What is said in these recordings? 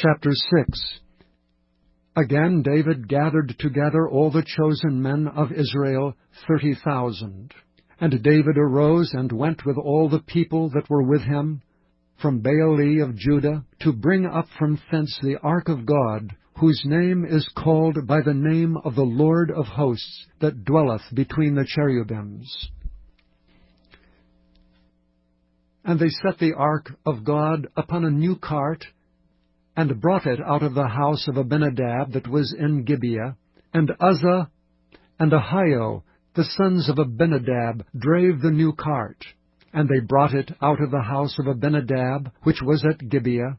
Chapter 6. Again David gathered together all the chosen men of Israel, 30,000. And David arose and went with all the people that were with him from Baale of Judah, to bring up from thence the ark of God, whose name is called by the name of the Lord of hosts, that dwelleth between the cherubims. And they set the ark of God upon a new cart, and brought it out of the house of Abinadab that was in Gibeah. And Uzzah and Ahio, the sons of Abinadab, drave the new cart. And they brought it out of the house of Abinadab, which was at Gibeah,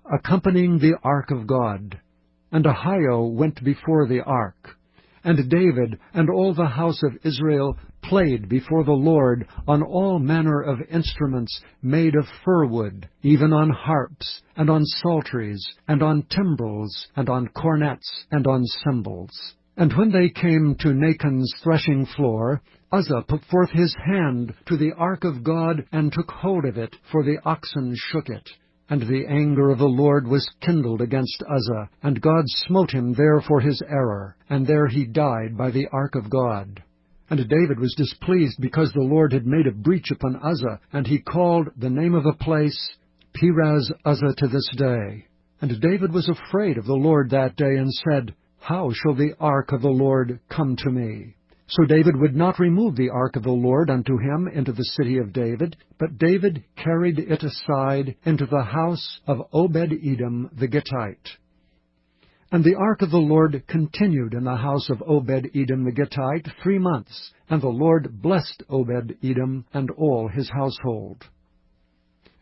accompanying the ark of God. And Ahio went before the ark. And David and all the house of Israel played before the Lord on all manner of instruments made of fir wood, even on harps, and on psalteries, and on timbrels, and on cornets, and on cymbals. And when they came to Nachon's threshing floor, Uzzah put forth his hand to the ark of God, and took hold of it, for the oxen shook it. And the anger of the Lord was kindled against Uzzah, and God smote him there for his error, and there he died by the ark of God. And David was displeased because the Lord had made a breach upon Uzzah, and he called the name of the place Perez Uzzah to this day. And David was afraid of the Lord that day, and said, How shall the ark of the Lord come to me? So David would not remove the ark of the Lord unto him into the city of David, but David carried it aside into the house of Obed-Edom the Gittite. And the ark of the Lord continued in the house of Obed-Edom the Gittite 3 months, and the Lord blessed Obed-Edom and all his household.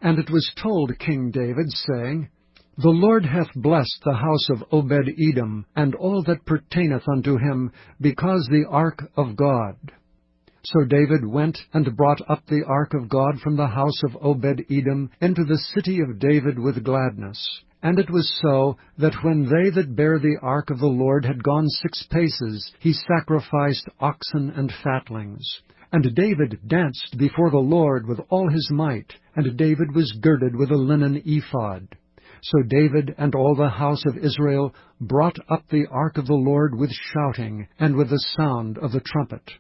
And it was told King David, saying, The Lord hath blessed the house of Obed-Edom, and all that pertaineth unto him, because the ark of God. So David went and brought up the ark of God from the house of Obed-Edom into the city of David with gladness. And it was so, that when they that bare the ark of the Lord had gone 6 paces, he sacrificed oxen and fatlings. And David danced before the Lord with all his might, and David was girded with a linen ephod. So David and all the house of Israel brought up the ark of the Lord with shouting, and with the sound of the trumpet.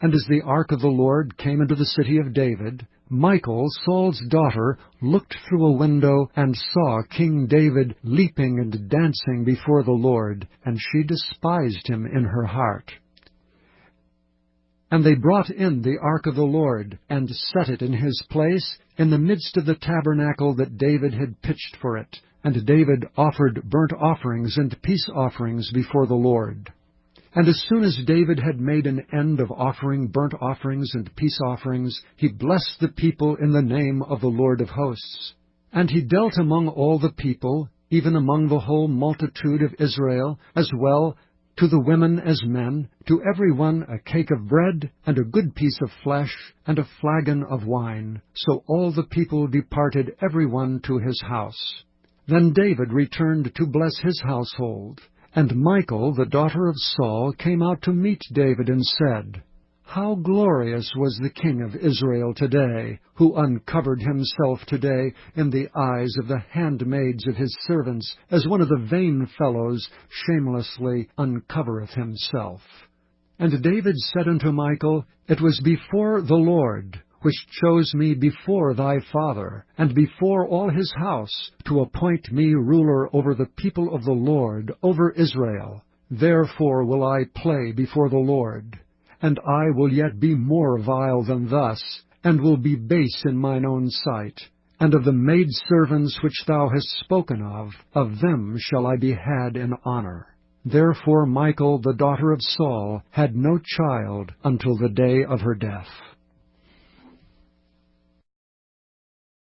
And as the ark of the Lord came into the city of David, Michal, Saul's daughter, looked through a window, and saw King David leaping and dancing before the Lord, and she despised him in her heart. And they brought in the ark of the Lord, and set it in his place, in the midst of the tabernacle that David had pitched for it. And David offered burnt offerings and peace offerings before the Lord. And as soon as David had made an end of offering burnt offerings and peace offerings, he blessed the people in the name of the Lord of hosts. And he dealt among all the people, even among the whole multitude of Israel, as well to the women as men, to every one a cake of bread, and a good piece of flesh, and a flagon of wine. So all the people departed every one to his house. Then David returned to bless his household. And Michal, the daughter of Saul, came out to meet David, and said, How glorious was the king of Israel today, who uncovered himself today in the eyes of the handmaids of his servants, as one of the vain fellows shamelessly uncovereth himself. And David said unto Michal, It was before the Lord, which chose me before thy father, and before all his house, to appoint me ruler over the people of the Lord, over Israel. Therefore will I play before the Lord. And I will yet be more vile than thus, and will be base in mine own sight. And of the maidservants which thou hast spoken of them shall I be had in honor. Therefore Michal, the daughter of Saul, had no child until the day of her death.